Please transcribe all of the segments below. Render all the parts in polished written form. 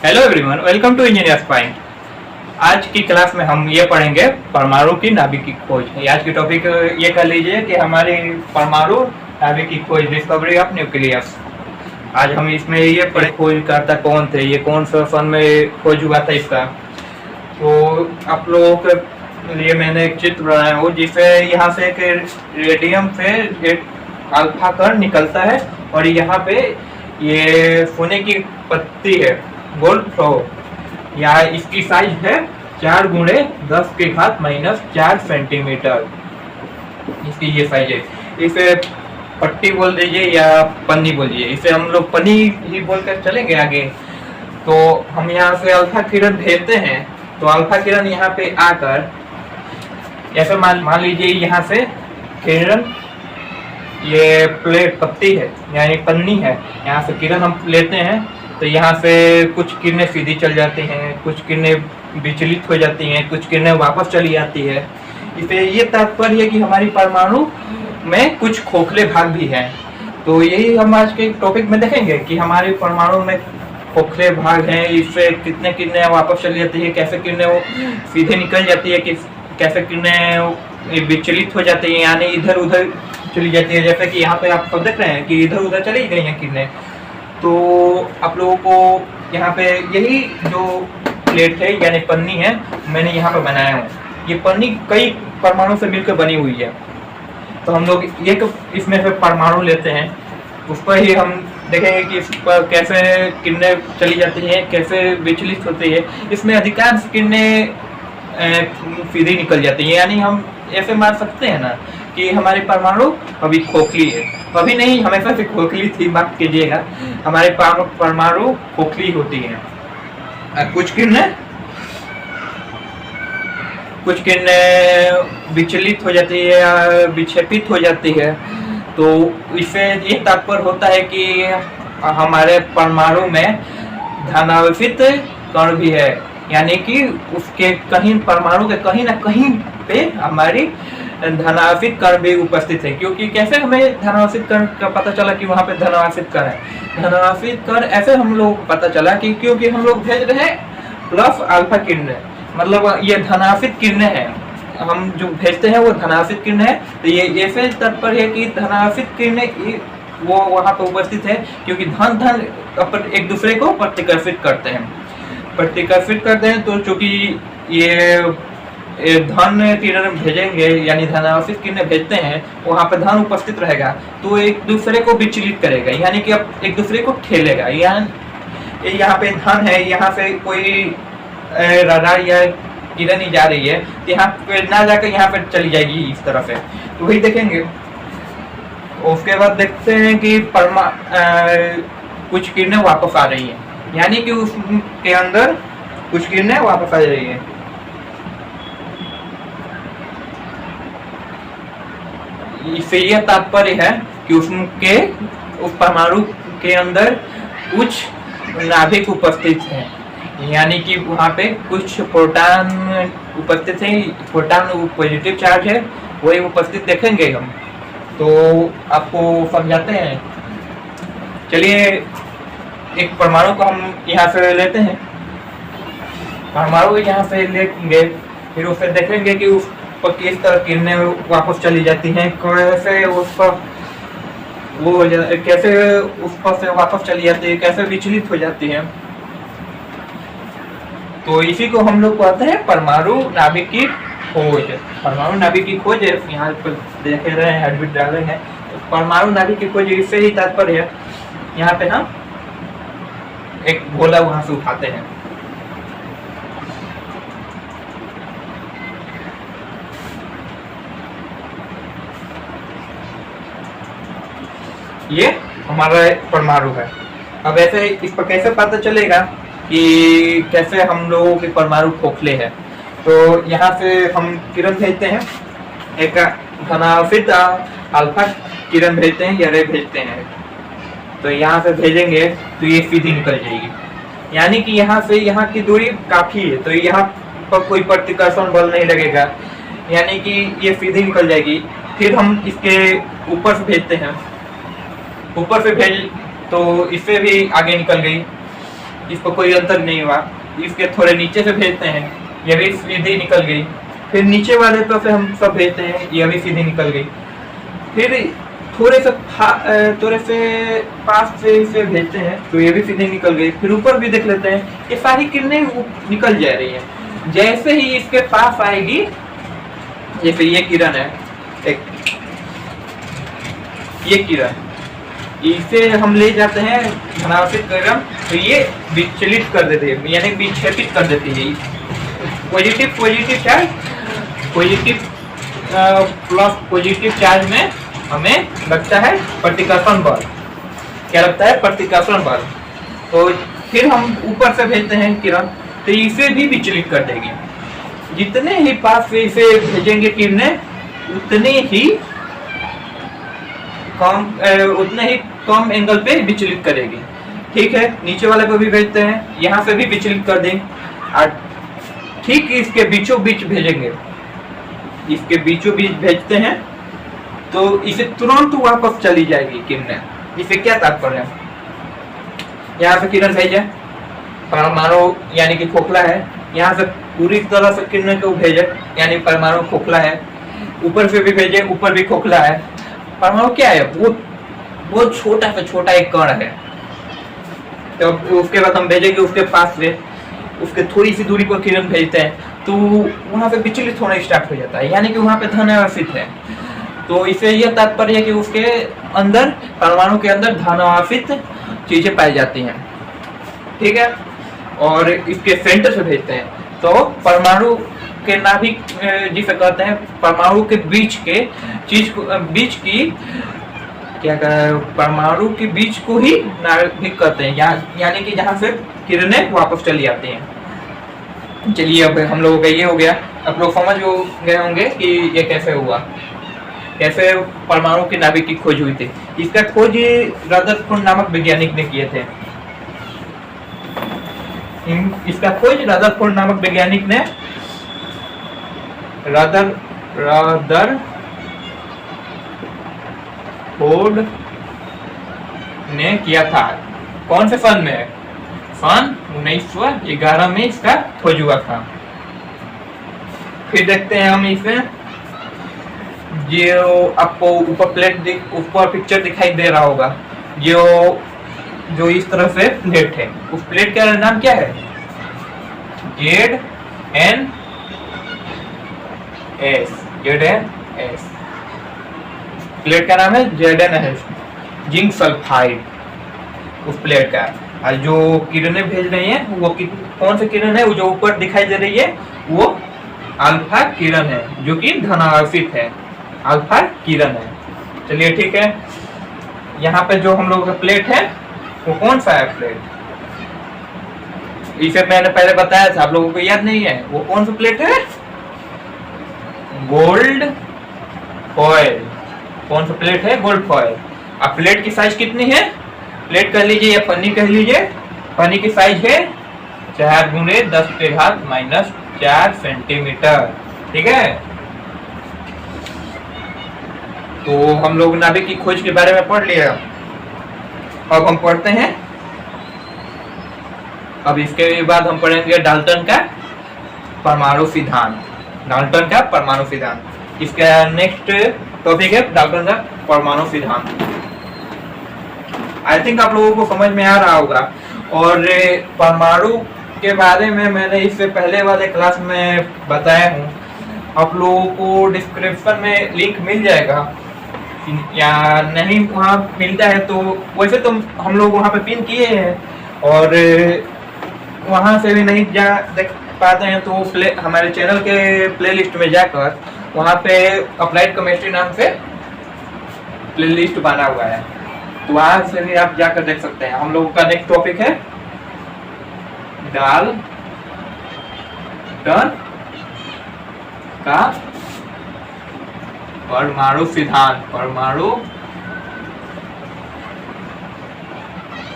Hello everyone, welcome to Engineers Point. आज की class में हम ये पढ़ेंगे परमाणु की नाभिक की खोज। आज की टॉपिक ये कर लीजिए कि हमारी परमाणु नाभिक की खोज, डिस्कवरी ऑफ न्यूक्लियस। आज हम इसमें ये पढ़े खोजकर्ता कौन थे, ये कौन सा सन में खोज हुआ था इसका। तो आप लोगों के लिए मैंने एक चित्र बनाया हूँ जिससे यहाँ से एक रेडियम से एक अल्फा कण निकलता है और यहाँ पे ये सोने की पत्ती है, गोल्ड फ्लोर। यहाँ इसकी साइज है 4×10⁻⁻⁴ सेंटीमीटर। इसकी ये साइज है। इसे पट्टी बोल दीजिए या पन्नी बोलिए, इसे हम लोग पन्नी ही बोलकर चलेंगे आगे। तो हम यहाँ से अल्फा किरण भेजते हैं, तो अल्फा किरण यहाँ पे आकर ऐसे मान लीजिए यहाँ से किरण, ये प्लेट पत्ती है यानी पन्नी है, यहाँ से किरण हम लेते हैं तो यहाँ से कुछ किरणें सीधी चल जाती हैं, कुछ किरणें विचलित हो जाती हैं, कुछ किरणें वापस चली जाती है। इसे ये तात्पर्य है कि हमारी परमाणु में कुछ खोखले भाग भी हैं। तो यही हम आज के टॉपिक में देखेंगे कि हमारी परमाणु में खोखले भाग हैं, इससे कितने किरणें वापस चली जाती है, कैसे किरणें वो सीधे निकल जाती है, कैसे किरणें विचलित हो जाती है यानी इधर उधर चली जाती है। जैसे कि यहाँ पे आप सब देख रहे हैं कि इधर उधर चली गई हैं किरणें। तो आप लोगों को यहाँ पे यही जो प्लेट है यानी पन्नी है, मैंने यहाँ पे बनाया हूँ। ये पन्नी कई परमाणु से मिलकर बनी हुई है। तो हम लोग एक इसमें से परमाणु लेते हैं, उस पर ही हम देखेंगे कि इस पर कैसे किरणें चली जाती हैं, कैसे विचलित होती है। इसमें अधिकांश किरणें सीधी निकल जाती है, यानी हम ऐसे मान सकते हैं ना कि हमारी परमाणु अभी खोखली है। अभी नहीं, हमेशा से खोखली थी, माफ कीजिएगा। हमारे परमाणु खोखली होती है। कुछ किरणें विचलित हो जाती है या विक्षेपित हो जाती है। तो इससे ये तात्पर्य होता है कि हमारे परमाणु में धनावेशित कण भी है, यानी कि उसके कहीं परमाणु के कहीं ना कहीं पे हमारी धनावेशित कण भी उपस्थित है। क्योंकि कैसे हमें धनावेशित कण का पता चला कि वहाँ पे धनावेशित कण है? धनावेशित कण ऐसे हम लोग को पता चला कि क्योंकि हम लोग भेज रहे हैं प्लस अल्फा किरणें, मतलब ये धनावेशित किरणें हैं। हम जो भेजते हैं वो धनावेशित किरणें है। तो ये ऐसे तात्पर्य है कि धनावेशित किरणें वो वहाँ पे उपस्थित है, क्योंकि धन एक दूसरे को प्रतिकर्षित करते हैं। तो चूंकि ये धन किरण भेजेंगे यानी धनावेशित किरणें भेजते हैं, वहाँ पे धन उपस्थित रहेगा तो एक दूसरे को विचलित करेगा, यानी कि अब एक दूसरे को ठेलेगा। यहाँ पे धन है, यहाँ से कोई रडार या किरण ही जा रही है तो यहाँ पे ना जाकर यहाँ पे चली जाएगी इस तरह से। तो वही देखेंगे। उसके बाद देखते हैं कि कुछ किरणें वापस आ रही हैं, यानी कि उसके अंदर कुछ किरणें वापस आ रही हैं। इससे यह तात्पर्य है कि उस परमाणु के अंदर कुछ नाभिक उपस्थित है, यानी कि वहाँ पे कुछ प्रोटॉन उपस्थित है। प्रोटॉन पॉजिटिव चार्ज है, वही उपस्थित देखेंगे हम। तो आपको समझाते हैं। चलिए एक परमाणु को हम यहाँ से लेते हैं, परमाणु यहाँ से लेंगे, फिर उसे देखेंगे कि उस पर किस तरह किरणें वापस चली जाती हैं, कैसे उस पर से वापस चली जाती है, कैसे विचलित हो जाती है। तो इसी को हम लोग कहते हैं परमाणु नाभिक की खोज। परमाणु नाभिक की खोज यहाँ पर देख रहे हैं, हेडबिट डाले हैं। तो परमाणु नाभिक की खोज इससे ही तात्पर्य है। यहाँ पे हम एक गोला वहां से उठाते हैं, ये हमारा परमाणु है। अब ऐसे इस पर कैसे पता चलेगा कि कैसे हम लोगों के परमाणु खोखले हैं? तो यहाँ से हम किरण भेजते हैं, एक धनावेशित अल्फा किरण भेजते हैं या रे भेजते हैं। तो यहाँ से भेजेंगे तो ये सीधी निकल जाएगी, यानी कि यहाँ से यहाँ की दूरी काफी है, तो यहाँ पर कोई प्रतिकर्षण बल नहीं लगेगा, यानी कि ये सीधी निकल जाएगी। फिर हम इसके ऊपर से भेजते हैं, ऊपर से भेज तो इससे भी आगे निकल गई। इसको कोई अंतर नहीं हुआ। इसके थोड़े नीचे से भेजते हैं, ये भी सीधी निकल गई। फिर नीचे वाले पर से हम सब भेजते हैं, ये भी सीधी निकल गई। फिर थोड़े से पास से इसे भेजते हैं तो ये भी सीधी निकल गई। फिर ऊपर भी देख लेते हैं, ये सारी किरणें निकल जा रही हैं। जैसे ही इसके पास आएगी, जैसे ये किरण है, एक ये किरण, इसे हम ले जाते हैं धनात्मक किरण, तो ये विचलित कर देती है, यानी विक्षेपित कर देती है। Positive charge, positive plus positive charge में हमें लगता है प्रतिकर्षण बल। क्या लगता है? प्रतिकर्षण बल। तो फिर हम ऊपर से भेजते हैं किरण, तो इसे भी विचलित कर देगी। जितने ही पास से इसे भेजेंगे किरणें, उतने ही कम एंगल पे विचलित करेगी। ठीक है, नीचे वाले को भी भेजते हैं, यहाँ से भी विचलित कर दें, और ठीक इसके बीचों बीच भेजेंगे। इसके बीचों बीच भेजते हैं तो इसे तुरंत वापस चली जाएगी किरणें। इसे क्या तात्पर्य है? यहाँ से किरण भेजे, परमाणु यानी कि खोखला है, यहाँ से पूरी तरह से किरणें को भेजे, यानी परमाणु खोखला है। ऊपर से भी भेजे, ऊपर भी खोखला है। परमाणु क्या है? वो छोटा से छोटा एक कण है। तो उसके बाद हम भेजेंगे उसके पास से, उसके थोड़ी सी दूरी पर किरण भेजते हैं, तो वहां पे विचलित होना स्टार्ट हो जाता है, यानी कि वहां पे धन आवेशित है। तो इसे यह तात्पर्य है कि उसके अंदर, परमाणु के अंदर धन आवेशित चीजें पाई जाती हैं। ठीक है, और इसके सेंटर से भेजते हैं तो परमाणु के नाभिक जिसे कहते हैं, परमाणु के बीच के बीच की क्या परमाणु के बीच को ही नाभिक कहते हैं, यानी कि जहां से किरणें वापस चली आती हैं। चलिए, अब हम लोगों का ये हो गया। अब लोग समझ गए होंगे कि ये कैसे हुआ, कैसे परमाणु के नाभिक की खोज हुई थी। इसका खोज रदरफोर्ड नामक वैज्ञानिक ने किए थे। इसका खोज रदरफोर्ड नामक वैज्ञानिक ने रदरफोर्ड ने किया था। कौन से सन में? सन 1911 में इसका खोज हुआ था। फिर देखते हैं हम इसे, जो आपको ऊपर पिक्चर दिखाई दे रहा होगा, जो इस तरह से प्लेट है, उस प्लेट का नाम क्या है? ZNS। प्लेट का नाम है ZNS, जिंक सल्फाइड, उस प्लेट का। और जो किरणें भेज रही हैं वो कौन सी किरण है? वो जो ऊपर दिखाई दे रही है वो अल्फा किरण है, जो कि धनावेशित है, अल्फा किरण है। चलिए ठीक है, यहाँ पे जो हम लोगों का प्लेट है वो कौन सा है प्लेट? इसे मैंने पहले बताया था, आप लोगों को याद नहीं है? वो कौन सा प्लेट है? Gold foil. कौन सा प्लेट है? Gold foil. अब प्लेट की साइज कितनी है? प्लेट कह लीजिए या पन्नी कह लीजिए, पन्नी की साइज है 4×10⁻⁴ सेंटीमीटर। ठीक है, तो हम लोग नाभिक की खोज के बारे में पढ़ लिया। अब हम पढ़ते हैं, अब इसके बाद हम पढ़ेंगे डाल्टन का परमाणु सिद्धांत। डाल्टन का परमाणु सिद्धांत इसका नेक्स्ट टॉपिक है, डाल्टन का परमाणु सिद्धांत। आई थिंक आप लोगों को समझ में आ रहा होगा। और परमाणु के बारे में मैंने इससे पहले वाले क्लास में बताया हूँ, आप लोगों को डिस्क्रिप्शन में लिंक मिल जाएगा या नहीं, वहाँ मिलता है तो वैसे तो हम लोग वहाँ पे पिन किए हैं, और वहाँ से भी नहीं जा देख पाते हैं तो हमारे चैनल के प्लेलिस्ट में जाकर वहाँ पे अप्लाइड केमिस्ट्री नाम से प्लेलिस्ट बना हुआ है, तो वहाँ से भी आप जाकर देख सकते हैं। हम लोगों का नेक्स्ट टॉपिक है डाल्टन का परमाणु सिद्धांत। परमाणु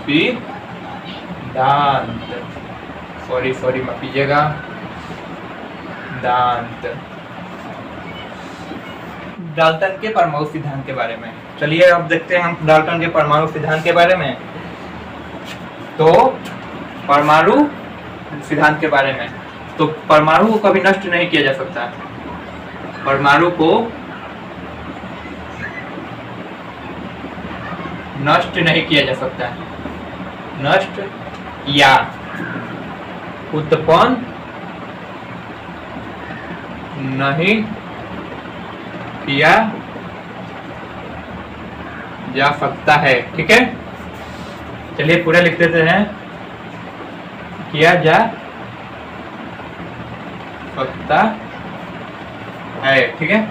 सिद्धांत, सॉरी माफ कीजिएगा, डाल्टन के परमाणु सिद्धांत के बारे में। चलिए अब देखते हैं हम डाल्टन के परमाणु सिद्धांत के बारे में। तो परमाणु सिद्धांत के बारे में। तो परमाणु को कभी नष्ट नहीं किया जा सकता, परमाणु को नष्ट नहीं किया जा सकता, नष्ट या उत्पन्न नहीं किया जा सकता है। ठीक है, चलिए पूरा लिख देते हैं, किया जा सकता है। ठीक है,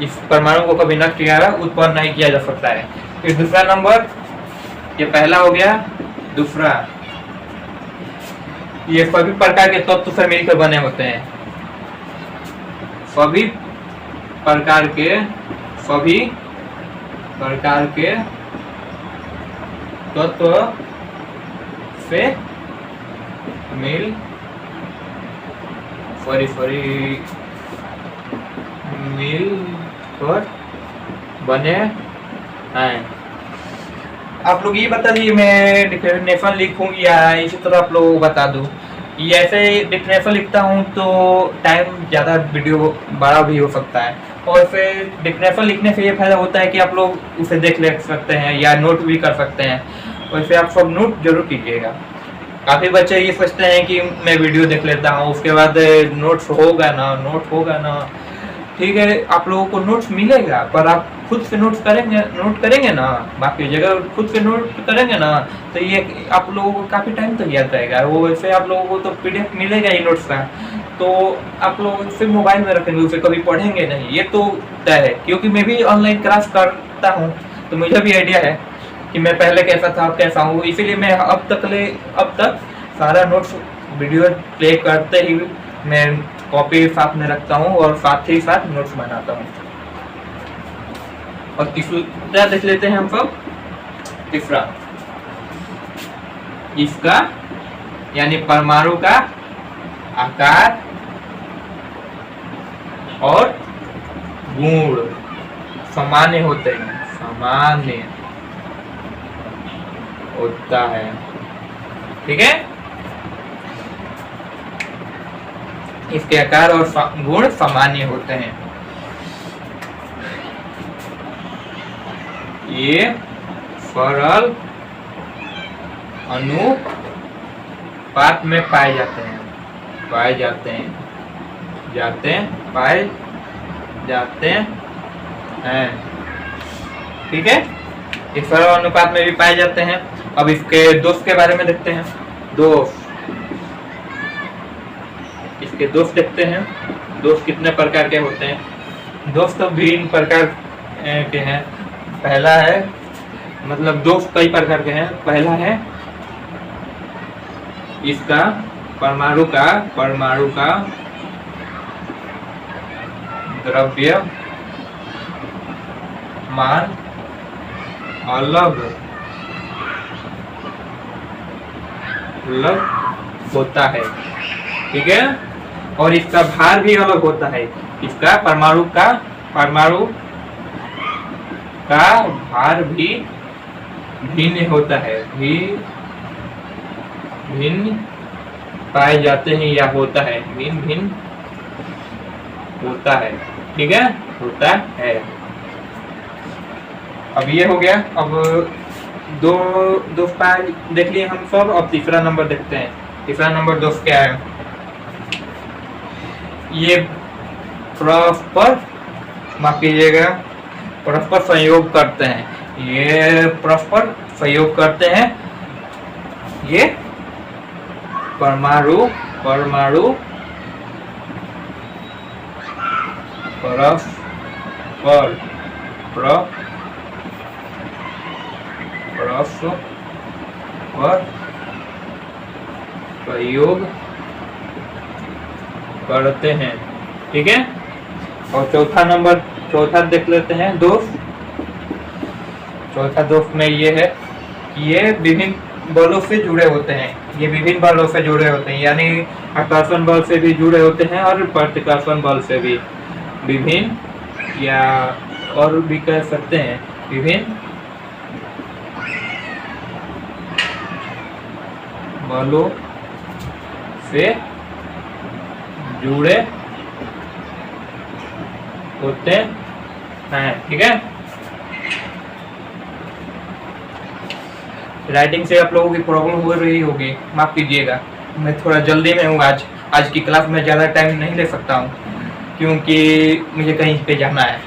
इस परमाणु को कभी नष्ट किया उत्पन्न नहीं किया जा सकता है। फिर दूसरा नंबर, ये पहला हो गया। दूसरा, ये सभी प्रकार के तत्व से मिलकर बने होते हैं, सभी प्रकार के तत्व से मिल कर बने हैं। आप लोग ये बता दीजिए, मैं डिफिनेशन लिखूं या इसी तरह आप लोग बता दूं। ये ऐसे डिफिनेशन लिखता हूं तो टाइम ज़्यादा वीडियो बड़ा भी हो सकता है, और फिर डिफिनेशन लिखने से ये फायदा होता है कि आप लोग उसे देख ले सकते हैं या नोट भी कर सकते हैं। वैसे आप सब नोट जरूर कीजिएगा। काफ़ी बच्चे ये सोचते हैं कि मैं वीडियो देख लेता हूँ उसके बाद नोट होगा ना। ठीक है, आप लोगों को नोट्स मिलेगा, पर आप खुद से नोट करेंगे ना, बाकी जगह खुद से नोट करेंगे ना, तो ये आप लोगों को काफ़ी टाइम तक याद रहेगा। वो वैसे आप लोगों को तो PDF मिलेगा ही नोट्स का, तो आप लोग उसे मोबाइल में रखेंगे, उसे कभी पढ़ेंगे नहीं, ये तो तय है। क्योंकि मैं भी ऑनलाइन क्लास करता हूँ, तो मुझे भी आइडिया है कि मैं पहले कैसा था अब कैसा हूँ। इसीलिए मैं अब तक सारा नोट्स वीडियो प्ले करते ही मैं कॉपी साथ में रखता हूँ और साथ ही साथ नोट्स बनाता हूँ। और तीसरा देख लेते हैं हम सब। तीसरा, इसका यानी परमाणु का आकार और गुण सामान्य होते हैं, सामान्य होता है। ठीक है, इसके आकार और गुण सामान्य होते हैं। ये सरल अनुपात में पाए जाते हैं। ठीक है, इस सरल अनुपात में भी पाए जाते हैं। अब इसके दोष के बारे में देखते हैं। इसके दोष देखते हैं। दोष कितने प्रकार के होते हैं? दोष तो भिन्न प्रकार के हैं। पहला है, मतलब दोष कई प्रकार के हैं। पहला है इसका परमाणु का द्रव्यमान अलग होता है। ठीक है, और इसका भार भी अलग होता है। इसका परमाणु का भार भी भिन्न होता है, भिन्न पाए जाते हैं या होता है, भिन्न होता है। ठीक है, होता है। अब ये हो गया। अब दो फाइल देख लिए हम सब। अब तीसरा नंबर देखते हैं। तीसरा नंबर दोस्त क्या है? ये परस्पर, माफ कीजिएगा, परस्पर संयोग करते हैं। ये परस्पर संयोग करते हैं। ये परमाणु परस्पर प्रयोग करते हैं। ठीक है, और चौथा देख लेते हैं दोष। चौथा दोष में ये है कि ये विभिन्न बलों से जुड़े होते हैं। ये विभिन्न बलों से जुड़े होते हैं, यानी आकर्षण बल से भी जुड़े होते हैं और प्रतिकर्षण बल से भी। विभिन्न, या और भी कह सकते हैं विभिन्न बलों से जुड़े होते हैं। ठीक है, राइटिंग से आप लोगों की प्रॉब्लम हो रही होगी, माफ कीजिएगा, मैं थोड़ा जल्दी में हूँ। आज की क्लास में ज़्यादा टाइम नहीं ले सकता हूँ क्योंकि मुझे कहीं पे जाना है।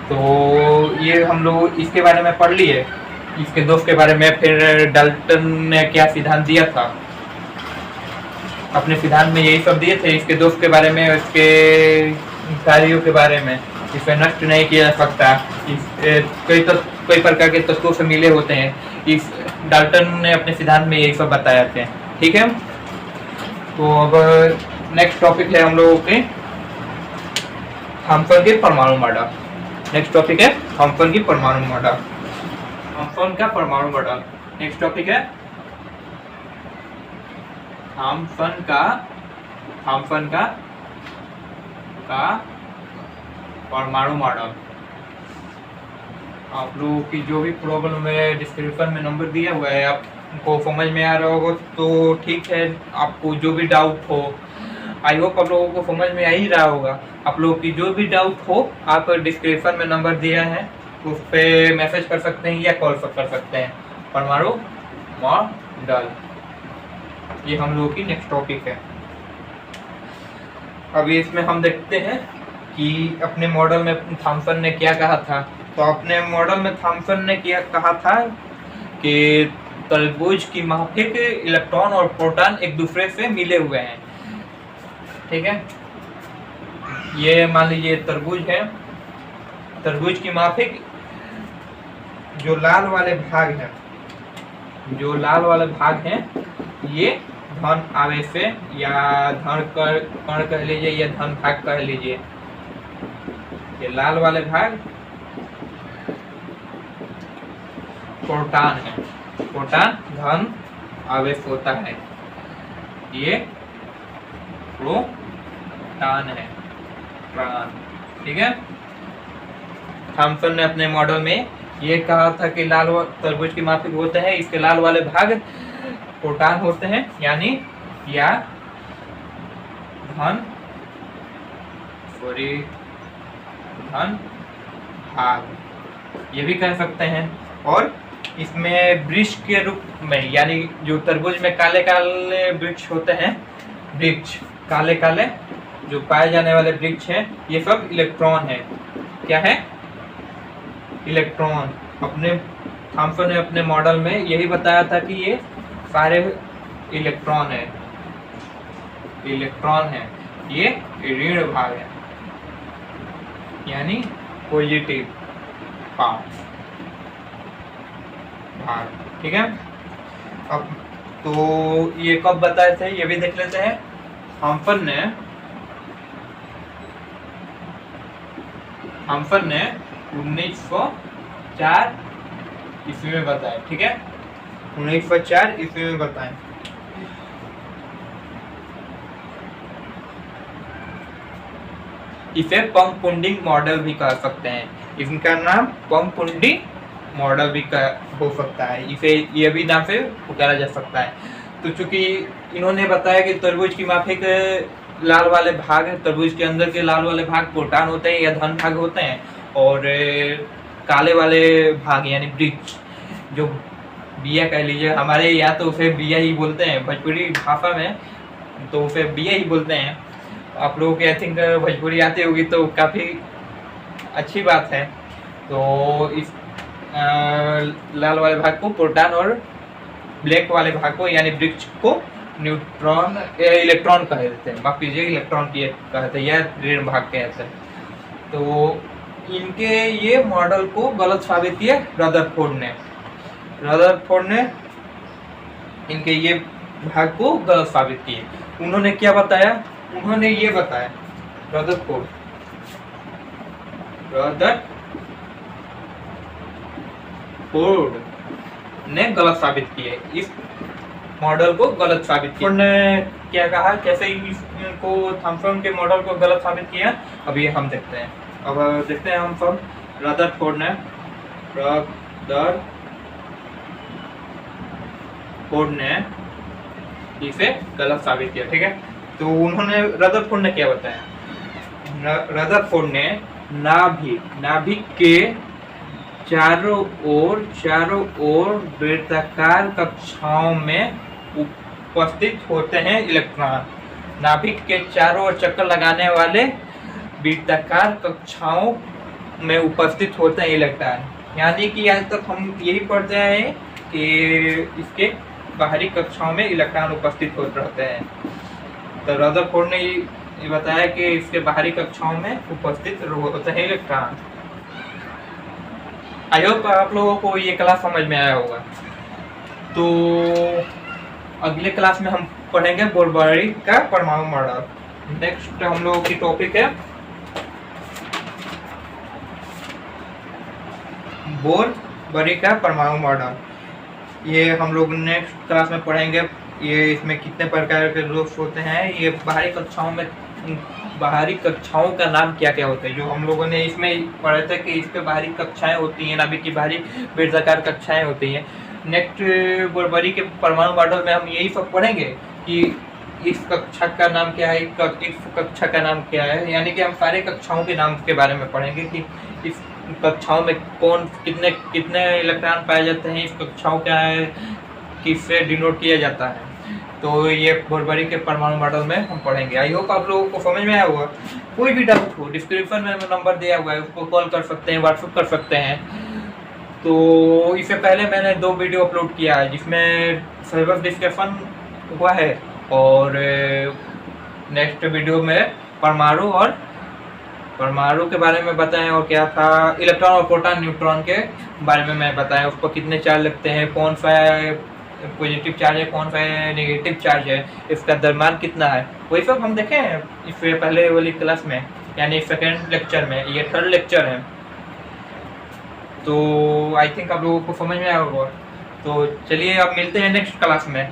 तो ये हम लोग इसके बारे में पढ़ लिए, इसके दोस्त के बारे में। फिर डाल्टन ने क्या सिद्धांत दिया था, अपने सिद्धांत में यही सब दिए थे। इसके दोस्त के बारे में, इसके कार्यों के बारे में, इसे नष्ट नहीं किया जा सकता, कई प्रकार के तत्वों से मिले होते हैं। इस डाल्टन ने अपने सिद्धांत में यही सब बताया थे। ठीक है, तो अब नेक्स्ट टॉपिक है हम लोगों के थॉम्सन के परमाणु मॉडल। नेक्स्ट टॉपिक है थॉम्सन की परमाणु मॉडल, थॉम्सन का परमाणु मॉडल। नेक्स्ट टॉपिक है थॉम्सन का परमाणु मॉडल। आप लोगों की जो भी प्रॉब्लम है डिस्क्रिप्शन में नंबर दिया हुआ है, आपको समझ में आ रहा होगा तो ठीक है। आपको जो भी डाउट हो, आई होप आप लोगों को समझ में आ ही रहा होगा। आप लोगों की जो भी डाउट हो, आप डिस्क्रिप्शन में नंबर दिया है, उस पर मैसेज कर सकते हैं या कॉल कर सकते हैं। परमाणु मॉडल, ये हम लोगों की नेक्स्ट टॉपिक है। अभी इसमें हम देखते हैं कि अपने मॉडल में थॉम्सन ने क्या कहा था। तो अपने मॉडल में थॉम्सन ने क्या कहा था कि तरबूज की माफिक इलेक्ट्रॉन और प्रोटॉन एक दूसरे से मिले हुए हैं। ठीक है, ये मान लीजिए तरबूज है, तरबूज की माफिक जो लाल वाले भाग हैं, ये धन आवेश से या धन कण कह लीजिए या धन भाग कह लीजिए। ये लाल वाले भाग प्रोटॉन है, प्रोटॉन धन आवेश होता है, ये प्रोटॉन है, प्रोटॉन। ठीक है, थॉम्सन ने अपने मॉडल में ये कहा था कि लाल तरबूज की माफिक होते हैं, इसके लाल वाले भाग प्रोटॉन होते हैं, यानी या धन भाग, ये भी कह सकते हैं। और इसमें वृक्ष के रूप में, यानी जो तरबूज में काले काले वृक्ष होते हैं, वृक्ष काले काले जो पाए जाने वाले वृक्ष हैं, ये सब इलेक्ट्रॉन है। क्या है? इलेक्ट्रॉन। अपने थॉम्सन ने अपने मॉडल में यही बताया था कि ये सारे इलेक्ट्रॉन है, ये ऋण भाग है, यानी पॉजिटिव पार्ट भाग। ठीक है, अब तो ये कब बताए थे ये भी देख लेते हैं। थॉम्सन ने 1904 ईस्वी में बताया। ठीक है, 1904 ईस्वी में बताए। इसे पंगपुंडी मॉडल भी कह सकते हैं, इनका नाम पंगपुंडी मॉडल भी हो सकता है, इसे ये भी नाम से पुकारा जा सकता है। तो चूंकि इन्होंने बताया कि तरबूज की माफिक लाल वाले भाग है, तरबूज के अंदर के लाल वाले भाग प्रोटॉन होते हैं या धन भाग होते हैं, और काले वाले भाग यानी वृक्ष जो बिया कह लीजिए, हमारे यहाँ तो उसे बिया ही बोलते हैं, भोजपुरी भाषा में तो उसे बिया ही बोलते हैं। आप लोगों की आई थिंक भोजपुरी आती होगी तो काफ़ी अच्छी बात है। तो इस लाल वाले भाग को प्रोटॉन और ब्लैक वाले भाग को यानी वृक्ष को इलेक्ट्रॉन कह देते हैं, माफ कीजिए इलेक्ट्रॉन की कहते हैं या ऋण भाग कहते हैं। तो इनके ये मॉडल को गलत साबित किया रदरफोर्ड ने इनके ये भाग को गलत साबित किए। उन्होंने क्या बताया? उन्होंने ये बताया, रदरफोर्ड ने गलत साबित किए, इस मॉडल को गलत साबित किया। उन्होंने क्या कहा, कैसे इसको थॉम्सन के मॉडल को गलत साबित किया, अभी हम देखते हैं। अब देखते हैं हम सब। रदरफोर्ड रदरफोर्ड ने इसे गलत साबित किया, ठीक है। तो उन्होंने रदरफोर्ड ने क्या बताया, रदरफोर्ड ने नाभिक के चारों ओर वृत्ताकार कक्षाओं में उपस्थित होते हैं इलेक्ट्रॉन। नाभिक के चारों ओर चक्कर लगाने वाले वृत्ताकार कक्षाओं में उपस्थित होते हैं इलेक्ट्रॉन। यानी कि आज तक हम यही पढ़ते हैं कि इसके बाहरी कक्षाओं में इलेक्ट्रॉन उपस्थित होते रहते हैं। तो रदरफोर्ड ने ये बताया कि इसके बाहरी कक्षाओं में उपस्थित होते हैं इलेक्ट्रॉन। आई होप आप लोगों को ये क्लास समझ में आया होगा। तो अगले क्लास में हम पढ़ेंगे बोरबरी का परमाणु मॉडल। नेक्स्ट हम लोगों की टॉपिक है बोरबरी का परमाणु मॉडल। ये हम लोग नेक्स्ट क्लास में पढ़ेंगे। ये इसमें कितने प्रकार के ग्रुप्स होते हैं, ये बाहरी कक्षाओं का नाम क्या क्या होता है, जो हम लोगों ने इसमें पढ़ा था कि इस पे बाहरी कक्षाएं होती हैं, नाभिक की बाहरी वृत्ताकार कक्षाएं होती हैं। नेक्स्ट बोरबरी के परमाणु मॉडल में हम यही सब पढ़ेंगे कि इस कक्षा का नाम क्या है, इस कक्षा का नाम क्या है। यानी कि हम सारे कक्षाओं के नाम के बारे में पढ़ेंगे कि इस कक्षाओं में कितने इलेक्ट्रॉन पाए जाते हैं, इस कक्षाओं का किससे डिनोट किया जाता है। तो ये बोरबरी के परमाणु मॉडल में हम पढ़ेंगे। आई होप आप लोगों को समझ में आया होगा। कोई भी डाउट हो डिस्क्रिप्शन में नंबर दिया हुआ है, उसको कॉल कर सकते हैं, व्हाट्सएप कर सकते हैं। तो इससे पहले मैंने 2 वीडियो अपलोड किया है जिसमें सिलेबस डिस्कशन हुआ है, और नेक्स्ट वीडियो में परमाणु के बारे में बताएं, और क्या था इलेक्ट्रॉन और प्रोटॉन न्यूट्रॉन के बारे में मैं बताएं, उस पर कितने चार्ज लगते हैं, कौन सा पॉजिटिव चार्ज है, कौन सा नेगेटिव चार्ज है, इसका द्रव्यमान कितना है, वही सब हम देखें इससे पहले वाली क्लास में, यानी सेकेंड लेक्चर में। ये थर्ड लेक्चर है। तो आई थिंक आप लोगों को समझ में आया होगा। तो चलिए अब मिलते हैं नेक्स्ट क्लास में।